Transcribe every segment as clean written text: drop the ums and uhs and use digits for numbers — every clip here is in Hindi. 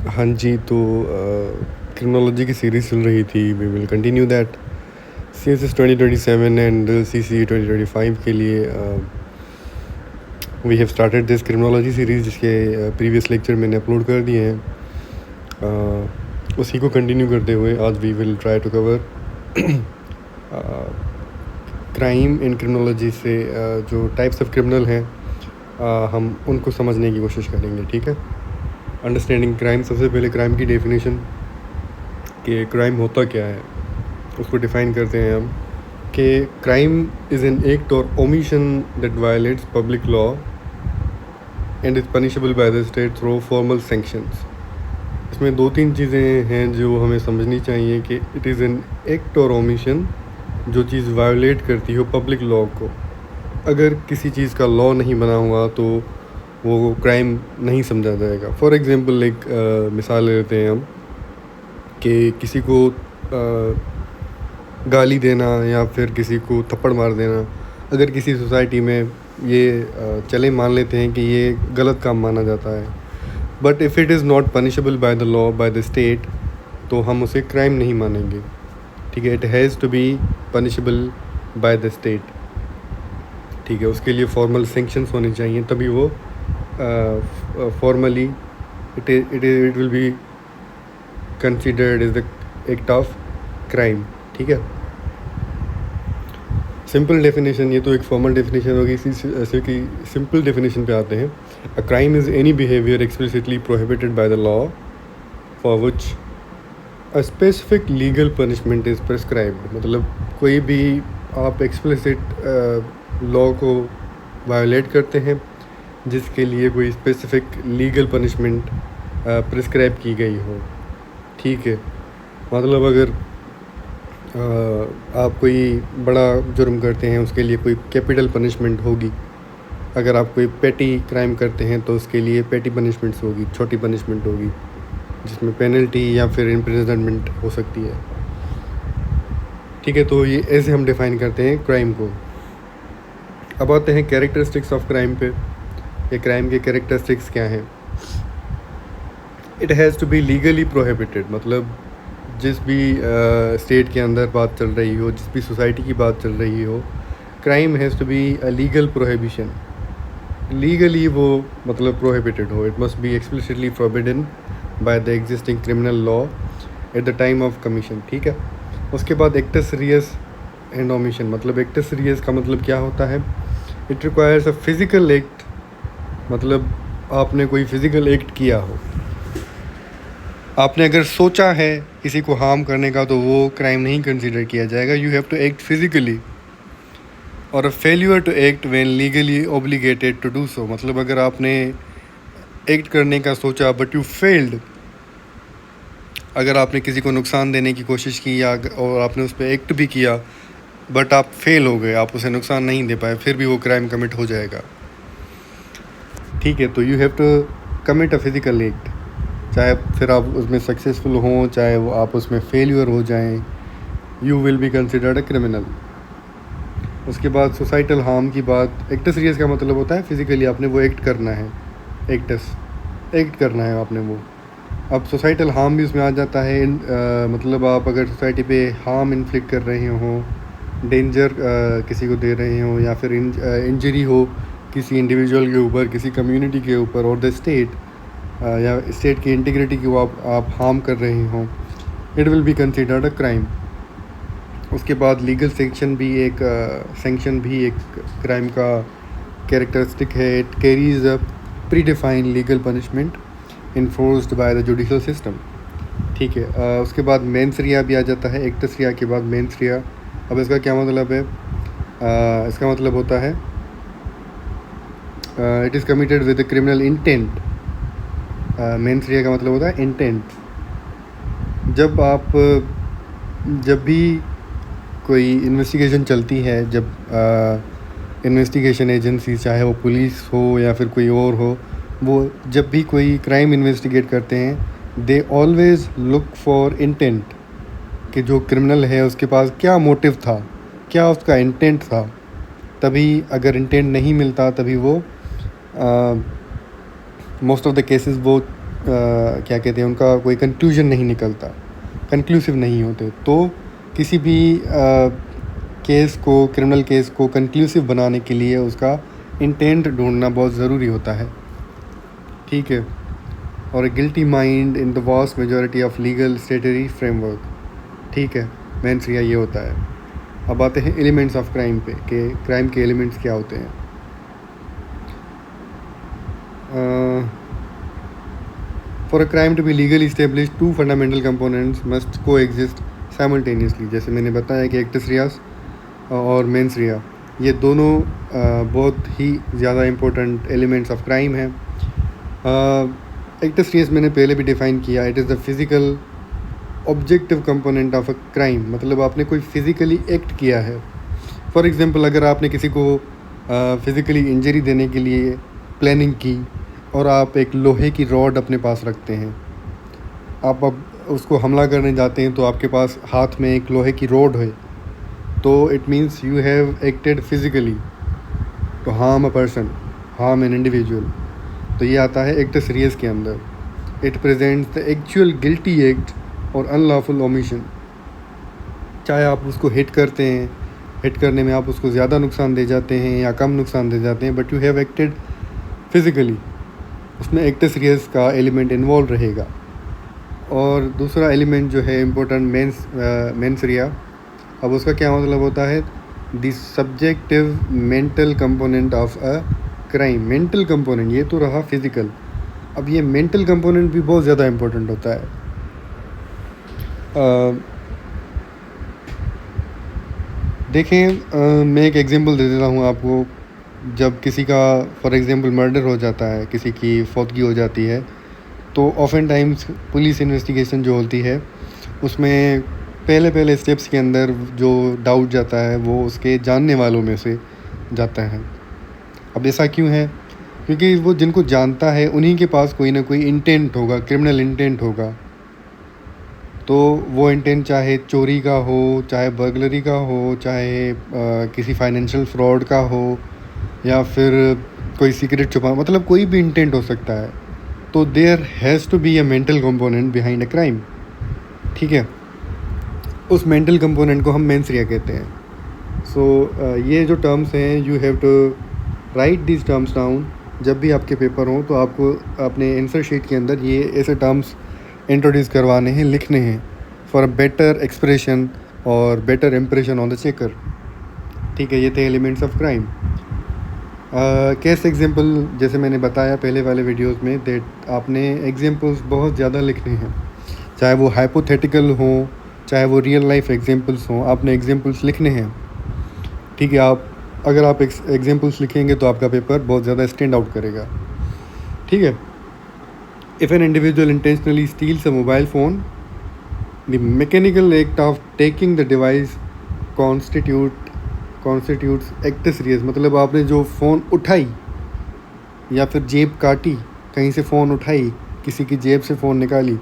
हाँ जी, तो क्रिमिनोलॉजी की सीरीज़ चल रही थी, we will continue that. CSS 2027 and CC 2025 के लिए we have started this criminology series, जिसके प्रीवियस लेक्चर मैंने अपलोड कर दिए हैं। उसी को कंटिन्यू करते हुए आज we will try to cover crime in criminology से जो टाइप्स ऑफ क्रिमिनल हैं हम उनको समझने की कोशिश करेंगे, ठीक है। अंडरस्टैंडिंग क्राइम, सबसे पहले क्राइम की डेफिनेशन कि क्राइम होता क्या है उसको डिफ़ाइन करते हैं हम कि क्राइम इज़ एन एक्ट और omission that violets public law and is punishable by the state through formal sanctions. इसमें दो तीन चीज़ें हैं जो हमें समझनी चाहिए कि इट इज़ एन एक्ट और ओमिशन, जो चीज़ वायोलेट करती हो पब्लिक लॉ को। अगर किसी चीज़ का लॉ नहीं बना हुआ तो वो क्राइम नहीं समझा जाएगा। फॉर एग्ज़ाम्पल एक मिसाल लेते हैं हम कि किसी को गाली देना या फिर किसी को थप्पड़ मार देना। अगर किसी सोसाइटी में ये चले मान लेते हैं कि ये गलत काम माना जाता है, but if it is not punishable by the law by the state, तो हम उसे क्राइम नहीं मानेंगे, ठीक है। It has to be punishable by the state, ठीक है। उसके लिए फॉर्मल सैंक्शंस होने चाहिए, तभी वो formally it will be considered is the act of crime, ठीक है। सिंपल डेफिनेशन, ये तो एक फॉर्मल डेफिनेशन होगी, ऐसे कि सिंपल डेफिनेशन पे आते हैं। A crime is any behaviour explicitly prohibited by the law for which a specific legal punishment is prescribed. मतलब कोई भी आप एक्सप्लिसिट लॉ को वायोलेट करते हैं जिसके लिए कोई स्पेसिफिक लीगल पनिशमेंट प्रिस्क्राइब की गई हो, ठीक है। मतलब अगर आप कोई बड़ा जुर्म करते हैं उसके लिए कोई कैपिटल पनिशमेंट होगी। अगर आप कोई पेटी क्राइम करते हैं तो उसके लिए पेटी पनिशमेंट्स होगी, छोटी पनिशमेंट होगी जिसमें पेनल्टी या फिर इम्प्रिजनमेंट हो सकती है, ठीक है। तो ये ऐसे हम डिफ़ाइन करते हैं क्राइम को। अब आते हैं कैरेक्टरिस्टिक्स ऑफ क्राइम पे। ये क्राइम के कैरेक्टरिस्टिक्स क्या हैं। It has to be legally prohibited, मतलब जिस भी स्टेट के अंदर बात चल रही हो, जिस भी सोसाइटी की बात चल रही हो, crime has to be a legal prohibition. Legally वो मतलब प्रोहिबिटेड हो, it must be explicitly forbidden by the existing criminal law at the time of commission, ठीक है। उसके बाद एक्टस रियस एंड ओमिशन। मतलब एक्टस रियस का मतलब क्या होता है, it requires a physical act, मतलब आपने कोई फिज़िकल एक्ट किया हो। आपने अगर सोचा है किसी को हार्म करने का तो वो क्राइम नहीं कंसीडर किया जाएगा। You have to act physically. और a failure to act when legally obligated to do so. मतलब अगर आपने एक्ट करने का सोचा बट यू फेल्ड, अगर आपने किसी को नुकसान देने की कोशिश की या और आपने उस पर एक्ट भी किया बट आप फेल हो गए, आप उसे नुकसान नहीं दे पाए, फिर भी वो क्राइम कमिट हो जाएगा, ठीक है। तो you have to commit a physical act, चाहे फिर आप उसमें सक्सेसफुल हों चाहे वो आप उसमें फेलियर हो जाएं, you will be considered a criminal. उसके बाद सोसाइटल हार्म की बात। एक्टस रियस का मतलब होता है फिज़िकली आपने वो एक्ट करना है, एक्ट करना है आपने वो। अब सोसाइटल हार्म भी उसमें आ जाता है। मतलब आप अगर सोसाइटी पे हार्म इन्फ्लिक्ट कर रहे हों, डेंजर किसी को दे रहे हों, या फिर इंजरी हो किसी इंडिविजुअल के ऊपर, किसी कम्युनिटी के ऊपर, और द स्टेट या स्टेट की इंटीग्रिटी को आप हार्म कर रहे हों, it will be considered a crime. उसके बाद लीगल सेंक्शन भी एक क्राइम का कैरेक्टरिस्टिक है। It carries a pre defined legal punishment enforced by the judicial system, ठीक है। उसके बाद मेंस रिया भी आ जाता है। एक्टस रिया के बाद मेंस रिया। अब इसका क्या मतलब है, इसका मतलब होता है it is committed with criminal intent. Mains रिया का मतलब होता है इंटेंट। जब भी कोई इन्वेस्टिगेशन चलती है, जब इन्वेस्टिगेशन एजेंसी, चाहे वो पुलिस हो या फिर कोई और हो, वो जब भी कोई क्राइम इन्वेस्टिगेट करते हैं, they always look for intent, कि जो क्रिमिनल है उसके पास क्या मोटिव था, क्या उसका इंटेंट था। तभी अगर इंटेंट नहीं मिलता तभी वो मोस्ट ऑफ द केसेस वो क्या कहते हैं, उनका कोई कंक्लूजन नहीं निकलता, कंक्लूसिव नहीं होते। तो किसी भी केस को, क्रिमिनल केस को कंक्लूसिव बनाने के लिए उसका इंटेंट ढूंढना बहुत ज़रूरी होता है, ठीक है। और guilty mind in the vast majority of legal स्टेटरी framework, ठीक है, मेंस rea ये होता है। अब आते हैं एलिमेंट्स ऑफ क्राइम पे, कि क्राइम के एलिमेंट्स क्या होते हैं। For a crime to be legally establish, two fundamental components must coexist simultaneously. जैसे मैंने बताया कि एक्टस रियास और मेंस रिया, ये दोनों बहुत ही ज़्यादा इम्पोर्टेंट एलिमेंट्स ऑफ क्राइम हैं। एक्टस रियास मैंने पहले भी डिफ़ाइन किया, it is the physical objective component of a crime, मतलब आपने कोई फिज़िकली एक्ट किया है। फॉर एग्ज़ाम्पल, अगर आपने किसी को फिज़िकली इंजरी देने के लिए प्लानिंग की और आप एक लोहे की रॉड अपने पास रखते हैं, आप अब उसको हमला करने जाते हैं, तो आपके पास हाथ में एक लोहे की रॉड है, तो it means you have acted physically to harm a person, harm an individual. तो ये आता है एक्टस रियस के अंदर। It presents the actual guilty act और अनलॉफुल ओमिशन। चाहे आप उसको हिट करते हैं, हिट करने में आप उसको ज़्यादा नुकसान दे जाते हैं या कम नुकसान दे जाते हैं, but you have acted physically, उसमें एक्टस रियस का एलिमेंट इन्वॉल्व रहेगा। और दूसरा एलिमेंट जो है इम्पोर्टेंट, मेंस रिया। अब उसका क्या मतलब होता है, the subjective mental component of a crime. Mental component, ये तो रहा फिज़िकल, अब ये मेंटल कंपोनेंट भी बहुत ज़्यादा इम्पोर्टेंट होता है। देखें, मैं एक एग्जांपल दे देता हूँ आपको। जब किसी का फॉर एग्जांपल मर्डर हो जाता है, किसी की फौतगी हो जाती है, तो ऑफन टाइम्स पुलिस इन्वेस्टिगेशन जो होती है, उसमें पहले स्टेप्स के अंदर जो डाउट जाता है वो उसके जानने वालों में से जाता है। अब ऐसा क्यों है? क्योंकि वो जिनको जानता है उन्हीं के पास कोई ना कोई इंटेंट होगा, क्रिमिनल इंटेंट होगा। तो वो इंटेंट चाहे चोरी का हो, चाहे बर्गलरी का हो, चाहे किसी फाइनेंशियल फ्रॉड का हो, या फिर कोई सीक्रेट छुपा, मतलब कोई भी इंटेंट हो सकता है। तो there has to be a mental component behind a crime, ठीक है। उस मेंटल कंपोनेंट को हम मेंस रिया कहते हैं। सो ये जो टर्म्स हैं, you have to write this terms down. जब भी आपके पेपर हों तो आपको अपने आंसर शीट के अंदर ये ऐसे टर्म्स इंट्रोड्यूस करवाने हैं, लिखने हैं, फॉर अ बेटर एक्सप्रेशन और better impression on the checker, ठीक है। ये the elements of crime. Case example, जैसे मैंने बताया पहले वाले वीडियोस में, दैट आपने एग्जांपल्स बहुत ज़्यादा लिखने हैं, चाहे वो हाइपोथेटिकल हों, चाहे वो रियल लाइफ एग्जांपल्स हों, आपने एग्जांपल्स लिखने हैं, ठीक है। अगर आप एग्जांपल्स लिखेंगे तो आपका पेपर बहुत ज़्यादा स्टैंड आउट करेगा, ठीक है। If an individual intentionally steals a mobile phone, the mechanical act of taking the device constitutes actus reus। मतलब आपने जो फ़ोन उठाई या फिर जेब काटी, कहीं से फ़ोन उठाई, किसी की जेब से फ़ोन निकाली,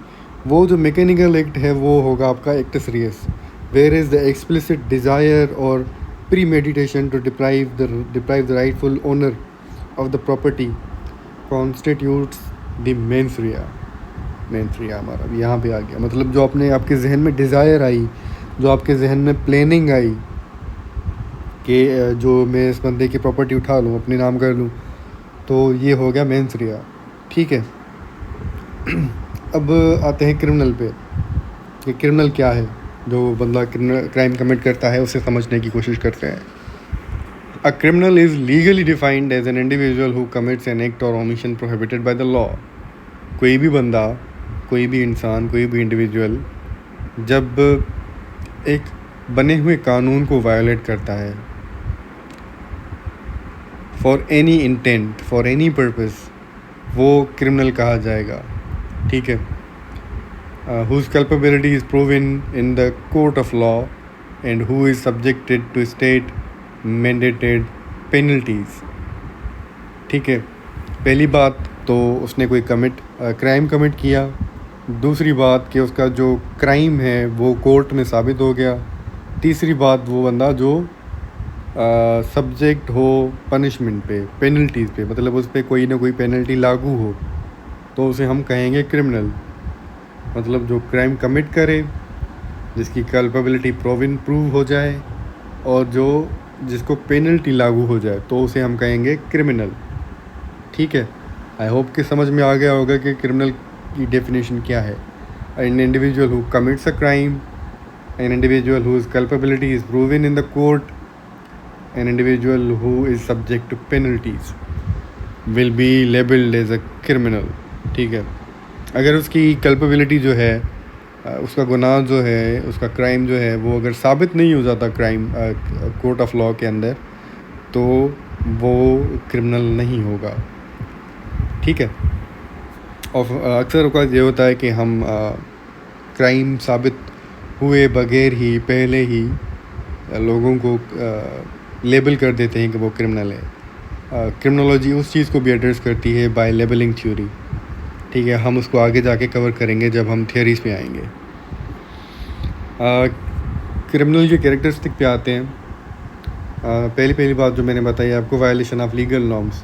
वो जो मैकेनिकल एक्ट है वो होगा आपका actus reus. Where is the explicit desire और premeditation to deprive the rightful owner of the property constitutes the mens rea. Mens rea हमारा भी यहाँ पे आ गया, मतलब जो अपने आपके जहन में डिज़ायर आई, जो आपके जहन में प्लानिंग आई कि जो मैं इस बंदे की प्रॉपर्टी उठा लूँ, अपने नाम कर लूँ, तो ये हो गया मेंस रिया, ठीक है। अब आते हैं क्रिमिनल पे, कि क्रिमिनल क्या है। जो बंदा क्राइम कमिट करता है उसे समझने की कोशिश करते हैं। A criminal is legally defined as an individual who commits an act और omission prohibited by the law. कोई भी बंदा, कोई भी इंसान, कोई भी इंडिविजुअल जब एक बने हुए कानून को वायोलेट करता है for any intent, for any purpose, वो क्रिमिनल कहा जाएगा, ठीक है। whose culpability is proven in the court of law and who is subjected to state mandated penalties, ठीक है। पहली बात तो उसने कोई क्राइम कमिट किया। दूसरी बात कि उसका जो क्राइम है वो कोर्ट में साबित हो गया। तीसरी बात, वो बंदा जो सब्जेक्ट हो पनिशमेंट पे, पेनल्टीज़ पे, मतलब उस पर कोई ना कोई पेनल्टी लागू हो, तो उसे हम कहेंगे क्रिमिनल। मतलब जो क्राइम कमिट करे, जिसकी कल्पेबिलिटी प्रूव हो जाए और जिसको पेनल्टी लागू हो जाए, तो उसे हम कहेंगे क्रिमिनल। ठीक है, आई होप कि समझ में आ गया होगा कि क्रिमिनल की डेफिनेशन क्या है। An individual who commits a crime, an individual whose culpability is proven in the court, an individual who is subject to penalties will be labelled as a criminal. ठीक है, अगर उसकी कल्पेबिलिटी जो है, उसका गुनाह जो है, उसका क्राइम जो है, वो अगर साबित नहीं हो जाता क्राइम कोर्ट ऑफ लॉ के अंदर, तो वो क्रिमिनल नहीं होगा। ठीक है, और अक्सर औक़ात ये होता है कि हम क्राइम साबित हुए बगैर ही पहले ही लोगों को लेबल कर देते हैं कि वो क्रिमिनल है। क्रिमिनोलॉजी उस चीज़ को भी एड्रेस करती है बाय लेबलिंग थ्योरी। ठीक है, हम उसको आगे जाके कवर करेंगे जब हम थियरीज़ पे आएंगे। क्रिमिनल के कैरेक्टरिस्टिक पे आते हैं। पहली बात जो मैंने बताई आपको, वायलेशन ऑफ लीगल नॉर्म्स।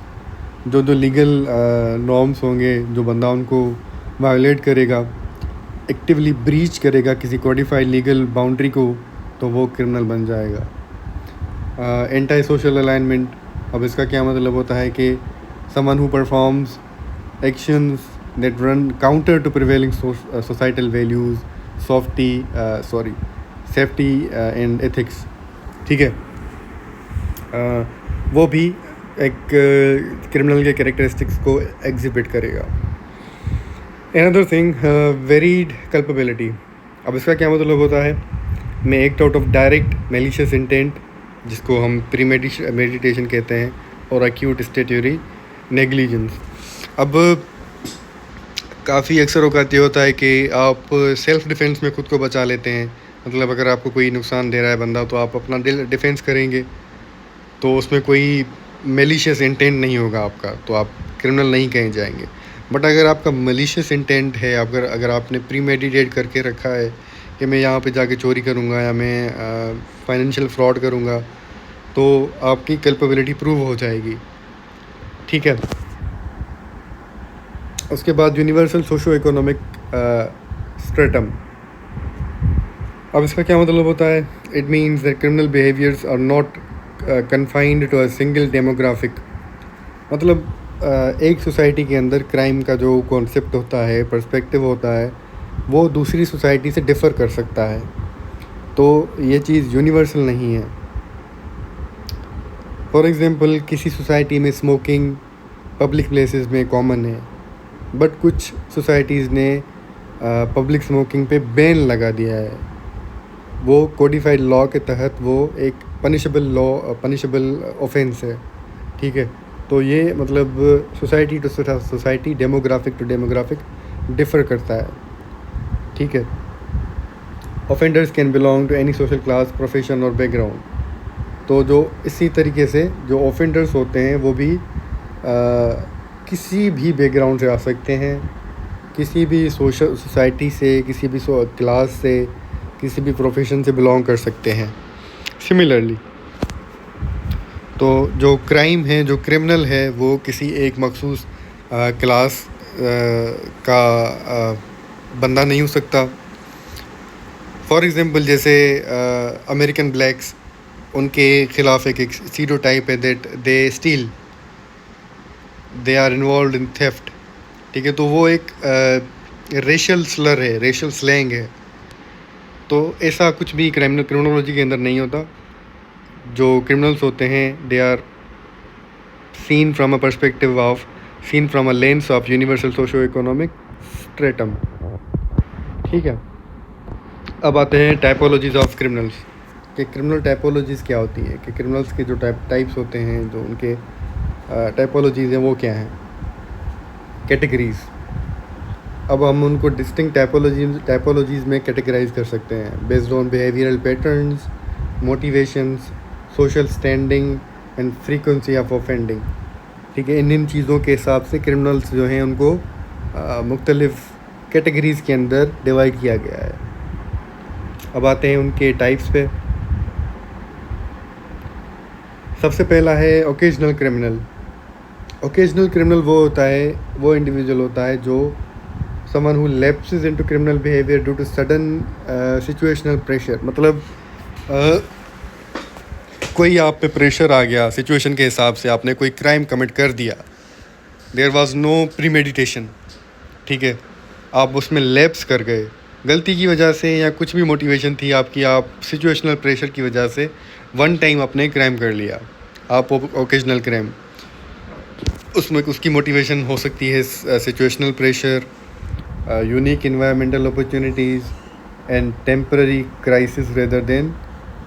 जो लीगल नॉर्म्स होंगे, जो बंदा उनको वायलेट करेगा, एक्टिवली ब्रीच करेगा किसी कोडिफाइड लीगल बाउंड्री को, तो वो क्रिमिनल बन जाएगा। एंटी सोशल अलाइनमेंट, अब इसका क्या मतलब होता है कि someone who performs actions that run counter to prevailing societal values, safety and ethics. ठीक है, वो भी एक क्रिमिनल के कैरेक्टरिस्टिक्स को एग्जिबिट करेगा। Another thing, varied culpability. अब इसका क्या मतलब होता है, में act out of direct malicious intent, जिसको हम प्रीमेडिटेशन कहते हैं, और एक्यूट स्टेटरी नेग्लिजेंस। अब काफ़ी अक्सर औक़ात ये होता है कि आप सेल्फ़ डिफेंस में ख़ुद को बचा लेते हैं। मतलब अगर आपको कोई नुकसान दे रहा है बंदा, तो आप अपना डिफेंस करेंगे, तो उसमें कोई मैलिशियस इंटेंट नहीं होगा आपका, तो आप क्रिमिनल नहीं कहे जाएंगे। बट अगर आपका मैलिशियस इंटेंट है, अगर आपने प्रीमेडिटेट करके रखा है कि मैं यहाँ पे जाके चोरी करूँगा या मैं फाइनेंशियल फ्रॉड करूँगा, तो आपकी कल्पेबिलिटी प्रूव हो जाएगी। ठीक है, उसके बाद यूनिवर्सल सोशो इकोनॉमिक स्ट्रेटम। अब इसका क्या मतलब होता है, it means that criminal behaviours are not confined to a single demographic. मतलब एक सोसाइटी के अंदर क्राइम का जो कॉन्सेप्ट होता है, पर्सपेक्टिव होता है, वो दूसरी सोसाइटी से डिफ़र कर सकता है, तो ये चीज़ यूनिवर्सल नहीं है। फॉर एग्ज़ाम्पल, किसी सोसाइटी में स्मोकिंग पब्लिक प्लेसेस में कॉमन है, बट कुछ सोसाइटीज़ ने पब्लिक स्मोकिंग पे बैन लगा दिया है। वो कोडिफाइड लॉ के तहत वो एक पनिशेबल ऑफेंस है। ठीक है, तो ये मतलब society to society, demographic to demographic differ करता है। ठीक है, offenders can belong to any social class, profession और बैकग्राउंड। तो जो इसी तरीके से जो ऑफेंडर्स होते हैं वो भी किसी भी बैकग्राउंड से आ सकते हैं, किसी भी सोसाइटी से, किसी भी क्लास से, किसी भी प्रोफेशन से बिलोंग कर सकते हैं। सिमिलरली, तो जो क्राइम है, जो क्रिमिनल है, वो किसी एक मखसूस क्लास का बंदा नहीं हो सकता। फॉर एग्ज़ाम्पल, जैसे अमेरिकन ब्लैक्स, उनके ख़िलाफ़ एक स्टीरियोटाइप है that they steal, they are involve in theft. ठीक है, तो वो एक रेशियल स्लर है, रेशियल स्लैंग है। तो ऐसा कुछ भी क्रिमिनोलॉजी के अंदर नहीं होता। जो क्रिमिनल्स होते हैं, they are seen from a lens of universal socio economic stratum. ठीक है, अब आते हैं टाइपोलॉजीज़ ऑफ क्रिमिनल्स, कि क्रिमिनल टाइपोलॉजीज़ क्या होती हैं, कि क्रिमिनल्स के जो टाइप्स होते हैं, जो उनके टाइपोलॉजीज़ हैं, वो क्या हैं, कैटेगरीज़। अब हम उनको डिस्टिंक्ट टाइपोलॉजीज़ में कैटेगराइज कर सकते हैं based on behavioural patterns, motivations, social standing and frequency of offending. ठीक है, इन चीज़ों के हिसाब से क्रिमिनल्स जो हैं उनको मुख्तलिफ़ कैटेगरीज़ के अंदर डिवाइड किया गया है। अब आते हैं उनके टाइप्स पे। सबसे पहला है ओकेजनल क्रिमिनल। ओकेजनल क्रिमिनल वो होता है, वो इंडिविजुअल होता है जो someone who lapses into criminal behaviour due to sudden situational pressure. मतलब कोई आप पे प्रेशर आ गया, सिचुएशन के हिसाब से आपने कोई क्राइम कमिट कर दिया, देयर वाज नो प्रीमेडिटेशन, ठीक है, आप उसमें लैप्स कर गए गलती की वजह से, या कुछ भी मोटिवेशन थी आपकी, आप सिचुएशनल प्रेशर की वजह से वन टाइम आपने क्राइम कर लिया, आप ओकेजनल क्राइम, उसमें उसकी मोटिवेशन हो सकती है situational pressure, unique environmental opportunities and temporary crisis rather than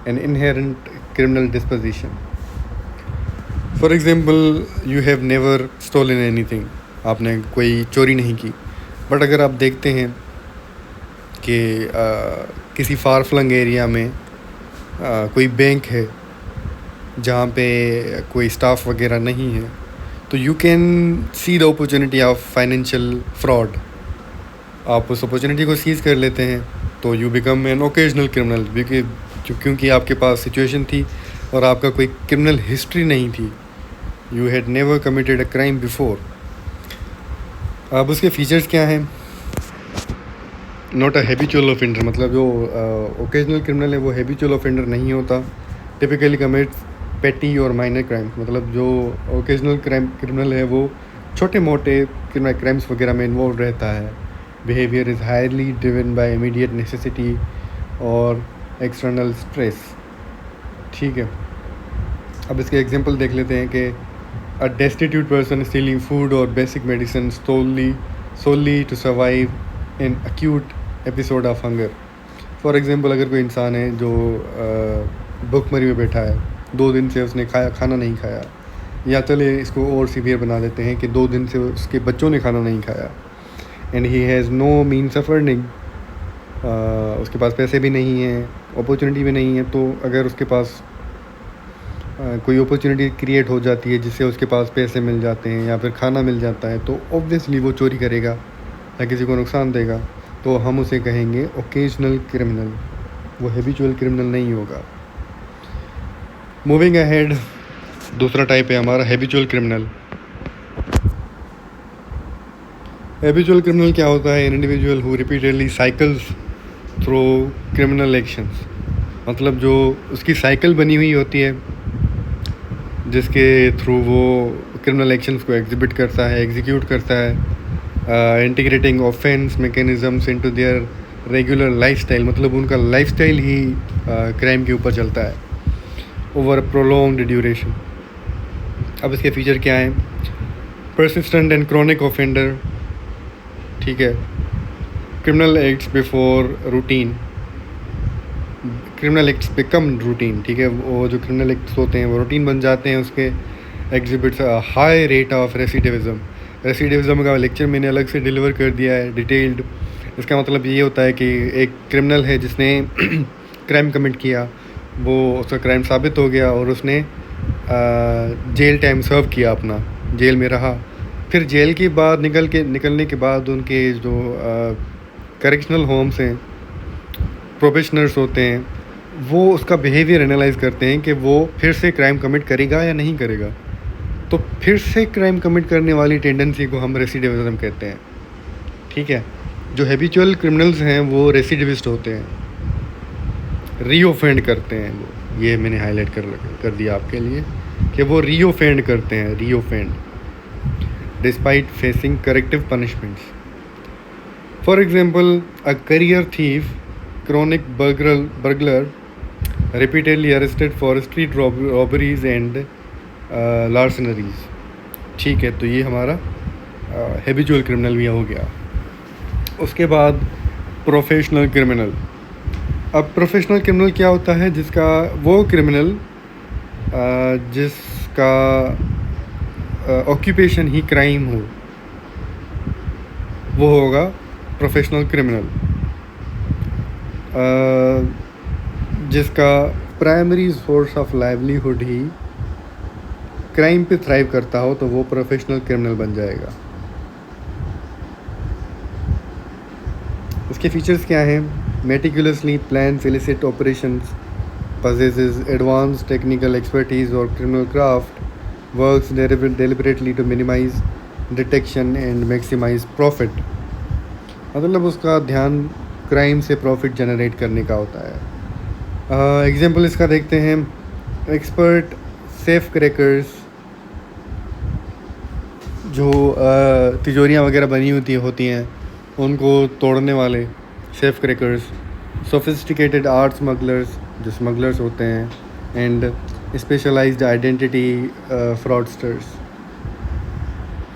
an inherent criminal disposition. For example, you have never stolen anything, आपने कोई चोरी नहीं की, बट अगर आप देखते हैं कि किसी फार फ्लंग एरिया में कोई बैंक है जहाँ पे कोई स्टाफ वगैरह नहीं है, तो you can see the opportunity of financial fraud, आप उस अपॉर्चुनिटी को सीज़ कर लेते हैं, तो you become an occasional criminal, क्योंकि आपके पास सिचुएशन थी और आपका कोई क्रिमिनल हिस्ट्री नहीं थी, you had never committed a crime before. अब उसके फीचर्स क्या हैं? नॉट अ हैबिचुअल ऑफेंडर, मतलब जो ओकेजनल क्रिमिनल है वो हैबिचुअल ऑफेंडर नहीं होता, टिपिकली कमिट्स पेटी और माइनर क्राइम्स, मतलब जो ओकेजनल क्रिमिनल है वो छोटे मोटे क्रिमिनल क्राइम्स वगैरह में इन्वॉल्व रहता है, behaviour is highly driven by immediate necessity और एक्सटर्नल स्ट्रेस, ठीक है। अब इसके एग्जांपल देख लेते हैं कि a destitute person stealing food और basic medicine solely to survive in acute episode of hunger. For example, अगर कोई इंसान है जो भूखमरी में बैठा है, 2 दिन से उसने खाना नहीं खाया, या चले इसको और सीवियर बना देते हैं कि 2 दिन से उसके बच्चों ने खाना नहीं खाया, and he has no means of earning, उसके पास पैसे भी नहीं हैं, अपॉर्चुनिटी भी नहीं है, तो अगर उसके पास कोई अपॉर्चुनिटी क्रिएट हो जाती है जिससे उसके पास पैसे मिल जाते हैं या फिर खाना मिल जाता है, तो ऑब्वियसली वो चोरी करेगा या किसी को नुकसान देगा, तो हम उसे कहेंगे ओकेजनल क्रिमिनल, वो हैबिचुअल क्रिमिनल नहीं होगा। मूविंग अहेड, दूसरा टाइप है हमारा हैबिचुअल क्रिमिनल। हैबिचुअल क्रिमिनल क्या होता है? An individual who repeatedly cycles through criminal actions, मतलब जो उसकी साइकिल बनी हुई होती है जिसके थ्रू वो क्रिमिनल एक्शंस को एग्जिबिट करता है, एग्जीक्यूट करता है, integrating offence mechanisms into their regular lifestyle, मतलब उनका लाइफस्टाइल ही क्राइम के ऊपर चलता है ओवर प्रोलॉन्ग्ड ड्यूरेशन। अब इसके फीचर क्या हैं? परसिस्टेंट एंड क्रॉनिक ऑफेंडर, ठीक है, criminal acts before routine, criminal acts become routine, ठीक है, वो जो क्रिमिनल एक्ट्स होते हैं वो रूटीन बन जाते हैं, उसके एग्जिबिट्स हाई रेट ऑफ रेसिडिविज्म। रेसिडिविज्म का लेक्चर मैंने अलग से डिलीवर कर दिया है डिटेल्ड। इसका मतलब ये होता है कि एक क्रिमिनल है जिसने क्राइम कमिट किया, वो उसका क्राइम साबित हो गया और उसने जेल टाइम सर्व किया, अपना जेल में रहा, फिर जेल के बाद निकलने के बाद उनके जो करेक्शनल होम्स हैं, प्रोबेशनर्स होते हैं, वो उसका बिहेवियर एनालाइज करते हैं कि वो फिर से क्राइम कमिट करेगा या नहीं करेगा। तो फिर से क्राइम कमिट करने वाली टेंडेंसी को हम रेसिडिविज्म कहते हैं, ठीक है। जो हैबिचुअल क्रिमिनल्स हैं वो रेसिडिविस्ट होते हैं, रीओफेंड करते हैं वो, ये मैंने हाईलाइट कर दिया आपके लिए कि वो रीओफेंड करते हैं, reoffend despite facing corrective punishments. For example, a career thief, chronic burglar repeatedly arrested for street robberies and larcenies, ठीक है। तो ये हमारा हैबिचुअल क्रिमिनल भी हो गया। उसके बाद प्रोफेशनल क्रिमिनल। अब प्रोफेशनल क्रिमिनल क्या होता है? जिसका वो क्रिमिनल जिसका ऑक्यूपेशन ही क्राइम हो, वो होगा प्रोफेशनल क्रिमिनल। जिसका primary source of livelihood he crime पे थ्राइव करता हो, तो वो प्रोफेशनल क्रिमिनल बन जाएगा। इसके फीचर्स क्या हैं? Meticulously plans illicit operations, possesses advanced technical expertise or criminal craft, works deliberately to minimize detection and maximize profit. मतलब उसका ध्यान क्राइम से प्रॉफिट जनरेट करने का होता है. एग्जांपल इसका देखते हैं. एक्सपर्ट सेफ क्रैकर्स, जो तिजोरियाँ वगैरह बनी होती हैं उनको तोड़ने वाले safe crackers. Sophisticated art smugglers, जो स्मगलर्स होते हैं. And specialised identity fraudsters.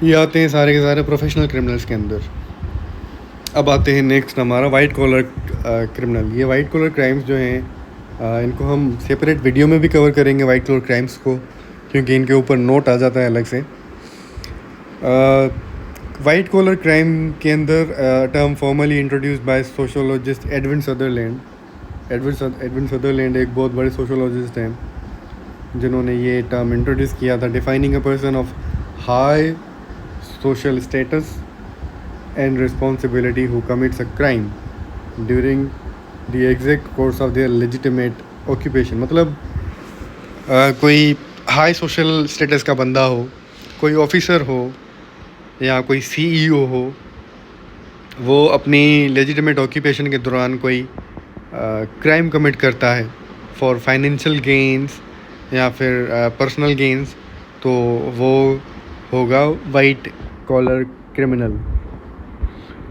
ये आते हैं सारे के सारे प्रोफेशनल क्रिमिनल्स के अंदर. अब आते हैं नेक्स्ट हमारा वाइट कॉलर क्रिमिनल. ये वाइट कॉलर क्राइम्स जो हैं इनको हम सेपरेट वीडियो में भी कवर करेंगे वाइट कॉलर क्राइम्स को, क्योंकि इनके ऊपर नोट आ जाता है अलग से. वाइट कॉलर क्राइम के अंदर term formally introduced by sociologist Edwin Sutherland. Edwin Sutherland एक बहुत बड़े सोशोलॉजिस्ट हैं जिन्होंने ये टर्म इंट्रोड्यूस किया था. Defining a person of high social status and responsibility who commits a crime during the exact course of their legitimate occupation. मतलब कोई हाई सोशल स्टेटस का बंदा हो, कोई ऑफिसर हो या कोई सीईओ हो, वो अपनी लेजिटिमेट ऑक्यूपेशन के दौरान कोई क्राइम कमिट करता है फॉर फाइनेंशियल गेंस या फिर पर्सनल गेंस, तो वो होगा वाइट कॉलर क्रिमिनल.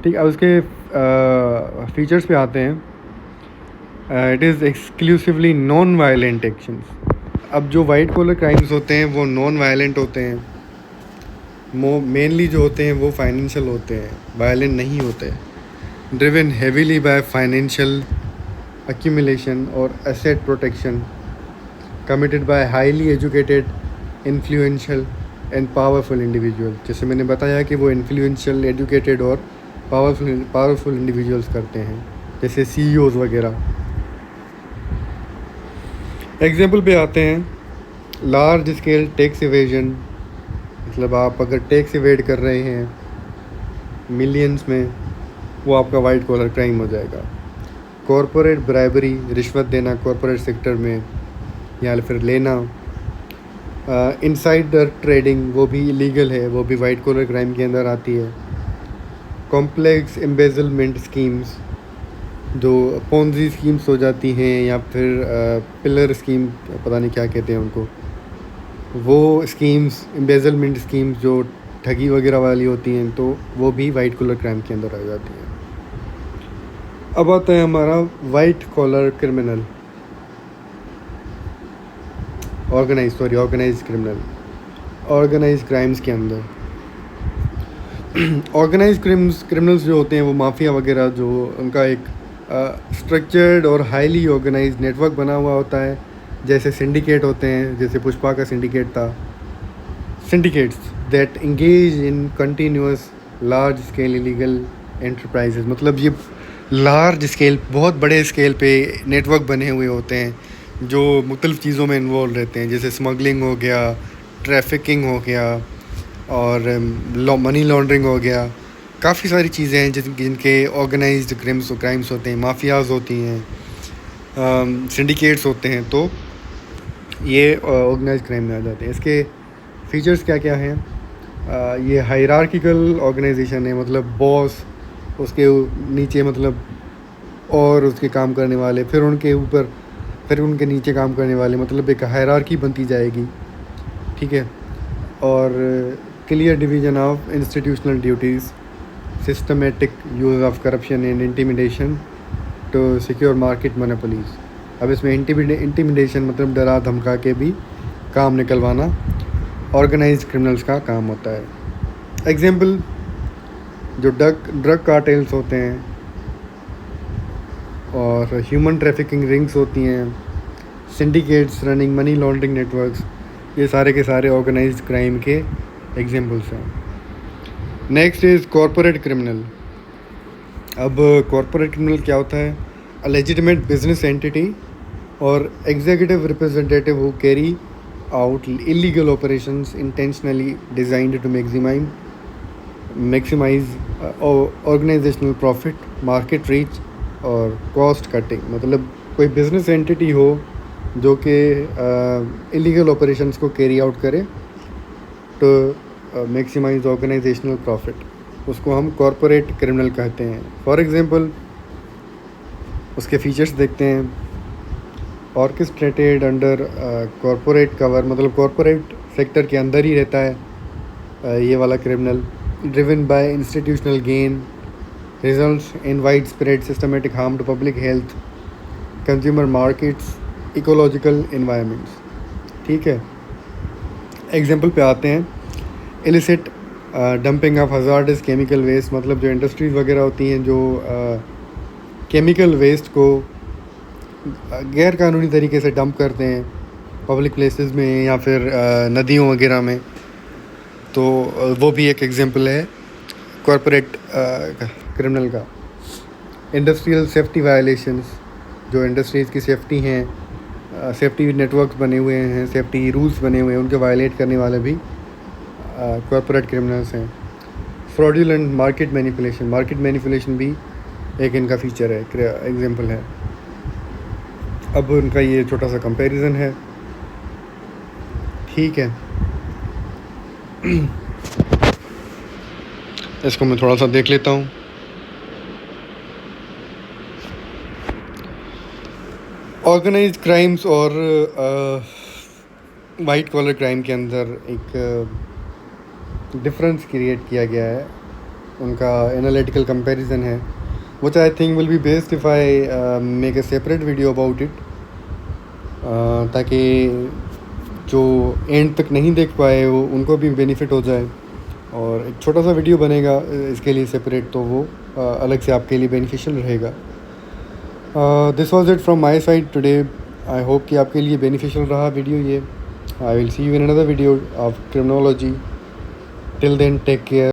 ठीक है. अब उसके फीचर्स पे आते हैं. It is exclusively non violent actions. अब जो वाइट कॉलर क्राइम्स होते हैं वो नॉन वायलेंट होते हैं. मेनली जो होते हैं वो फाइनेंशियल होते हैं, वायलेंट नहीं होते. Driven heavily by financial accumulation और asset protection committed by highly educated, influential and powerful individual. जैसे मैंने बताया कि वो influential, educated और powerful individuals करते हैं, जैसे CEOs वगैरह. एग्जाम्पल पे आते हैं. लार्ज स्केल टैक्स इवेजन, मतलब आप अगर टैक्स इवेड कर रहे हैं मिलियंस में, वो आपका वाइट कॉलर क्राइम हो जाएगा. कॉरपोरेट ब्राइबरी, रिश्वत देना कॉरपोरेट सेक्टर में या फिर लेना. इनसाइडर ट्रेडिंग, वो भी इलीगल है, वो भी वाइट कॉलर क्राइम के अंदर आती है. कॉम्प्लेक्स एम्बेजलमेंट स्कीम्स, जो पोंजी स्कीम्स हो जाती हैं या फिर पिलर स्कीम, पता नहीं क्या कहते हैं उनको, वो स्कीम्स, एम्बेजलमेंट स्कीम्स जो ठगी वगैरह वाली होती हैं, तो वो भी वाइट कॉलर क्राइम के अंदर आ जाती हैं. अब आता है हमारा white collar criminal, organise criminal. Organise crimes के अंदर ऑर्गेनाइज क्रिमिनल्स जो होते हैं वो माफिया वगैरह, जो उनका एक स्ट्रक्चर्ड और हाईली ऑर्गेनाइज नेटवर्क बना हुआ होता है. जैसे सिंडिकेट होते हैं, जैसे पुष्पा का सिंडिकेट था. Syndicates that engage in continuous large scale illegal enterprises, मतलब ये लार्ज स्केल, बहुत बड़े स्केल पे नेटवर्क बने हुए होते हैं जो मुख्तलिफ़ चीज़ों में इन्वॉल्व रहते हैं, जैसे स्मगलिंग हो गया, ट्रैफिकिंग हो गया और मनी लॉन्ड्रिंग हो गया. काफ़ी सारी चीज़ें हैं जिनके ऑर्गेनाइज्ड क्राइम्स होते हैं, माफियाज होती हैं, सिंडिकेट्स होते हैं, तो ये ऑर्गेनाइज क्राइम में आ जाते हैं. इसके फीचर्स क्या क्या हैं? ये हायरार्किकल ऑर्गेनाइजेशन है, मतलब बॉस, उसके नीचे मतलब और उसके काम करने वाले, फिर उनके ऊपर, फिर उनके नीचे काम करने वाले, मतलब एक हायरार्की बनती जाएगी. ठीक है. और clear division of institutional duties, systematic use of corruption and intimidation to secure market monopolies. अब इसमें इंटिमिडेशन मतलब डरा धमका के भी काम निकलवाना ऑर्गेनाइज क्रिमिनल्स का काम होता है. एग्जाम्पल, जो ड्रग कार्टेल्स होते हैं और ह्यूमन ट्रैफिकिंग रिंग्स होती हैं, syndicates running money laundering networks, ये सारे के सारे ऑर्गेनाइज्ड क्राइम के एग्जाम्पल्स हैं. Next is corporate criminal. अब कॉरपोरेट क्रिमिनल क्या होता है? अ लेजिटिमेट बिजनेस एंटिटी और executive representative who carry out illegal operations intentionally designed to maximise organisational profit, market reach और कॉस्ट कटिंग. मतलब कोई बिजनेस एंटिटी हो जो कि इलीगल ऑपरेशंस को कैरी आउट करे टू मैक्सिमाइज ऑर्गेनाइजेशनल प्रॉफिट, उसको हम कॉरपोरेट क्रिमिनल कहते हैं। फॉर एग्ज़ाम्पल उसके फीचर्स देखते हैं। ऑर्केस्ट्रेटेड अंडर कॉरपोरेट कवर, मतलब कॉरपोरेट सेक्टर के अंदर ही रहता है ये वाला criminal. Driven by institutional gain, results in wide spread systematic harm to public health, consumer markets, ecological environments. ठीक है, एग्जाम्पल पे आते हैं। Illicit dumping of hazardous chemical waste, मतलब जो इंडस्ट्रीज़ वगैरह होती हैं जो केमिकल वेस्ट को गैर कानूनी तरीके से डंप करते हैं पब्लिक प्लेसेस में या फिर नदियों वगैरह में, तो वो भी एक एग्जांपल है कॉरपोरेट क्रिमिनल का। इंडस्ट्रियल सेफ्टी वायलेशंस, जो इंडस्ट्रीज़ की सेफ्टी हैं, सेफ्टी नेटवर्क्स बने हुए हैं, सेफ्टी रूल्स बने हुए हैं, उनके वायलेट करने वाले भी कॉरपोरेट क्रिमिनल्स हैं। फ्रॉडुलेंट मार्केट मैनिपुलेशन भी एक इनका फीचर है, एग्जांपल है। अब उनका ये छोटा सा कंपैरिजन है। ठीक है, इसको मैं थोड़ा सा देख लेता हूँ। ऑर्गेनाइज्ड क्राइम्स और वाइट कॉलर क्राइम के अंदर एक डिफरेंस क्रिएट किया गया है, उनका एनालिटिकल कंपैरिजन है, which I think will be best if I make a separate video about it, ताकि जो एंड तक नहीं देख पाए वो उनको भी बेनिफिट हो जाए। और एक छोटा सा वीडियो बनेगा इसके लिए सेपरेट, तो वो अलग से आपके लिए बेनिफिशियल रहेगा। This was it from my side today. I hope कि आपके लिए बेनिफिशियल रहा वीडियो ये। I will see you in another video of criminology. Till then take care.